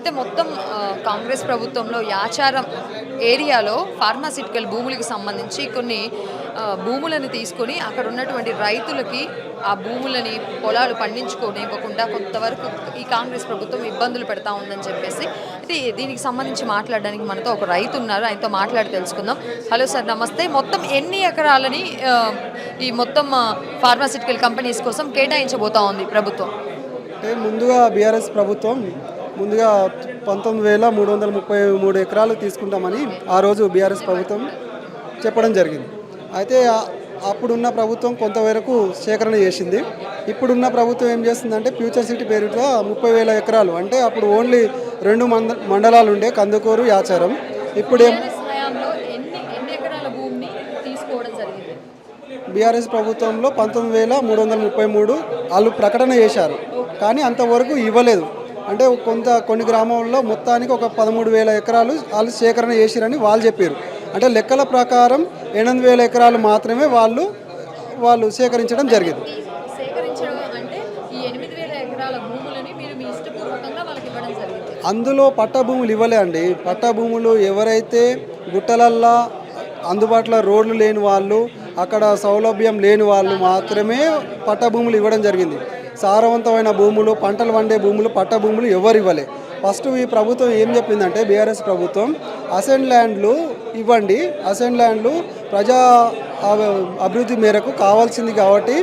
అయితే మొత్తం కాంగ్రెస్ ప్రభుత్వంలో యాచారం ఏరియాలో ఫార్మాసిటికల్ భూములకు సంబంధించి కొన్ని భూములను తీసుకొని అక్కడ ఉన్నటువంటి రైతులకి ఆ భూములని పొలాలు పండించుకోనివ్వకుండా కొంతవరకు ఈ కాంగ్రెస్ ప్రభుత్వం ఇబ్బందులు పెడతా ఉందని చెప్పేసి అయితే దీనికి సంబంధించి మాట్లాడడానికి మనతో ఒక రైతు ఉన్నారు. ఆయనతో మాట్లాడి తెలుసుకుందాం. హలో సార్, నమస్తే. మొత్తం ఎన్ని ఎకరాలని ఈ మొత్తం ఫార్మాసిటికల్ కంపెనీస్ కోసం కేటాయించబోతా ఉంది ప్రభుత్వం? అంటే ముందుగా బీఆర్ఎస్ ప్రభుత్వం ముందుగా 19,333 ఎకరాలు తీసుకుంటామని ఆ రోజు బీఆర్ఎస్ ప్రభుత్వం చెప్పడం జరిగింది. అయితే అప్పుడున్న ప్రభుత్వం కొంతవరకు సేకరణ చేసింది. ఇప్పుడున్న ప్రభుత్వం ఏం చేస్తుందంటే ఫ్యూచర్ సిటీ పేరుతో 30,000 ఎకరాలు, అంటే అప్పుడు ఓన్లీ 2 మండలాలు ఉండే, కందుకూరు, యాచారం. ఇప్పుడేం బీఆర్ఎస్ ప్రభుత్వంలో 19,333 వాళ్ళు ప్రకటన చేశారు, కానీ అంతవరకు ఇవ్వలేదు. అంటే కొన్ని గ్రామాల్లో మొత్తానికి ఒక 13,000 ఎకరాలు వాళ్ళు సేకరణ చేసిరని వాళ్ళు చెప్పారు. అంటే లెక్కల ప్రకారం 8,000 ఎకరాలు మాత్రమే వాళ్ళు సేకరించడం జరిగింది. అందులో పట్టా భూములు ఇవ్వలే అండి. పట్టా భూములు ఎవరైతే గుట్టలల్లా అందుబాటులో రోడ్లు లేని వాళ్ళు, అక్కడ సౌలభ్యం లేని వాళ్ళు మాత్రమే పట్టా భూములు ఇవ్వడం జరిగింది. సారవంతమైన భూములు, పంటలు వండే భూములు, పట్టా భూములు ఎవరు ఇవ్వలే. ఫస్ట్ ఈ ప్రభుత్వం ఏం చెప్పిందంటే బీఆర్ఎస్ ప్రభుత్వం అసైన్ ల్యాండ్లు ఇవ్వండి, అసైన్ ల్యాండ్లు ప్రజా అభివృద్ధి మేరకు కావాల్సింది కాబట్టి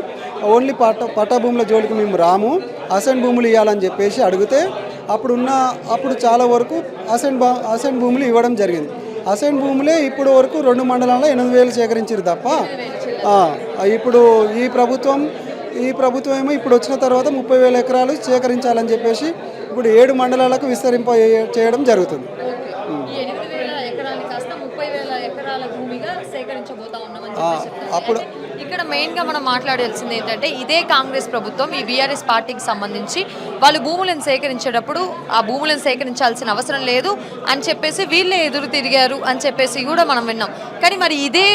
ఓన్లీ పట్టా భూముల జోలికి మేము రాము, అసైన్ భూములు ఇవ్వాలని చెప్పేసి అడిగితే అప్పుడు చాలా వరకు అసైన్ భూములు ఇవ్వడం జరిగింది. అసైన్ భూములే ఇప్పుడు వరకు 2 మండలాల్లో 8,000 సేకరించారు తప్ప ఇప్పుడు ఈ ప్రభుత్వం ఏమో ఇప్పుడు వచ్చిన తర్వాత 30,000 ఎకరాలు సేకరించాలని చెప్పేసి ఇప్పుడు 7 మండలాలకు చేయడం జరుగుతుంది. అప్పుడు ఇక్కడ మెయిన్గా మనం మాట్లాడాల్సింది ఏంటంటే ఇదే కాంగ్రెస్ ప్రభుత్వం ఈ బీఆర్ఎస్ పార్టీకి సంబంధించి వాళ్ళు భూములను సేకరించేటప్పుడు ఆ భూములను సేకరించాల్సిన అవసరం లేదు అని చెప్పేసి వీళ్ళే ఎదురు తిరిగారు అని చెప్పేసి కూడా మనం విన్నాం. కానీ మరి ఇదే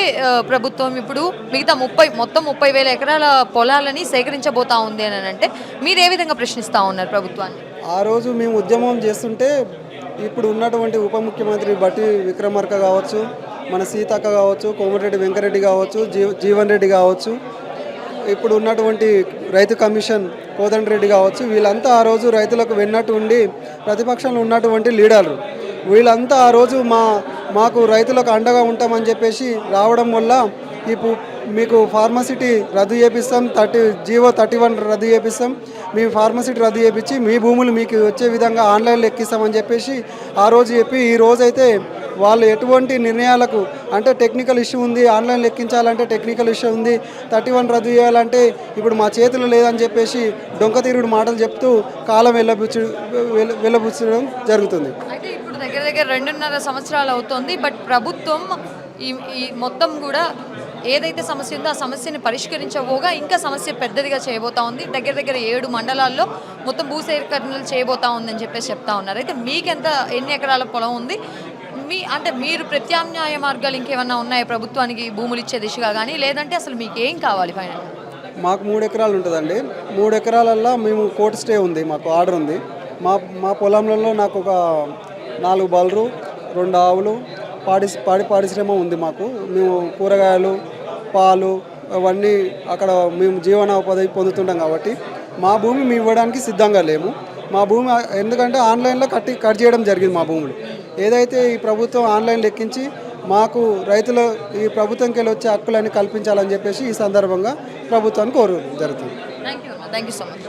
ప్రభుత్వం ఇప్పుడు మిగతా మొత్తం 30,000 ఎకరాల పొలాలని సేకరించబోతా ఉంది అని అంటే మీరు ఏ విధంగా ప్రశ్నిస్తూ ఉన్నారు ప్రభుత్వాన్ని? ఆ రోజు మేము ఉద్యమం చేస్తుంటే ఇప్పుడు ఉన్నటువంటి ఉప ముఖ్యమంత్రి బట్టి విక్రమార్క కావచ్చు, మన సీతక్క కావచ్చు, కోమటిరెడ్డి వెంకరెడ్డి కావచ్చు, జీవన్ రెడ్డి కావచ్చు, ఇప్పుడు ఉన్నటువంటి రైతు కమిషన్ కోదండరెడ్డి కావచ్చు, వీళ్ళంతా ఆ రోజు రైతులకు వెన్నట్టు ఉండి ప్రతిపక్షంలో ఉన్నటువంటి లీడర్లు వీళ్ళంతా ఆ రోజు మాకు రైతులకు అండగా ఉంటామని చెప్పేసి రావడం వల్ల మీకు ఫార్మసిటీ రద్దు చేపిస్తాం, జీవో 31 రద్దు చేపిస్తాం, మీ ఫార్మసిటీ రద్దు చేపించి మీ భూములు మీకు వచ్చే విధంగా ఆన్లైన్లో ఎక్కిస్తామని చెప్పేసి ఆ రోజు చెప్పి ఈ రోజైతే వాళ్ళు ఎటువంటి నిర్ణయాలకు అంటే టెక్నికల్ ఇష్యూ ఉంది, ఆన్లైన్ లెక్కించాలంటే టెక్నికల్ ఇష్యూ ఉంది, 31 రద్దు చేయాలంటే ఇప్పుడు మా చేతిలో లేదని చెప్పేసి డొంకతీరుడు మాటలు చెప్తూ కాలం వెళ్ళబుచ్చడం జరుగుతుంది. అయితే ఇప్పుడు దగ్గర 2.5 సంవత్సరాలు అవుతుంది. బట్ ప్రభుత్వం ఈ మొత్తం కూడా ఏదైతే సమస్య ఉందో ఆ సమస్యని పరిష్కరించబోగా ఇంకా సమస్య పెద్దదిగా చేయబోతా ఉంది. దగ్గర 7 మండలాల్లో మొత్తం భూసేకరణలు చేయబోతా ఉందని చెప్పేసి చెప్తా ఉన్నారు. అయితే ఎన్ని ఎకరాల పొలం ఉంది? మీరు ప్రత్యామ్నాయ మార్గాలు ఇంకేమన్నా ఉన్నాయా ప్రభుత్వానికి భూములు ఇచ్చే దిశగా కానీ, లేదంటే అసలు మీకు ఏం కావాలి ఫైనల్? మాకు 3 ఎకరాలు ఉంటుందండి. 3 ఎకరాలల్లో మేము కోర్టు స్టే ఉంది, మాకు ఆర్డర్ ఉంది. మా పొలంలో నాకు ఒక 4 బర్రెలు, 2 ఆవులు, పాడి పరిశ్రమ ఉంది. మేము కూరగాయలు, పాలు అవన్నీ అక్కడ మేము జీవనోపాధి పొందుతుంటాం కాబట్టి మా భూమి మేము ఇవ్వడానికి సిద్ధంగా లేము. మా భూమి ఎందుకంటే ఆన్లైన్లో కట్ చేయడం జరిగింది. మా భూములు ఏదైతే ఈ ప్రభుత్వం ఆన్లైన్ లెక్కించి మాకు రైతులు ఈ ప్రభుత్వంకి వెళ్ళి వచ్చే హక్కులన్నీ కల్పించాలని చెప్పేసి ఈ సందర్భంగా ప్రభుత్వాన్ని కోరడం జరుగుతుంది. Thank you so much.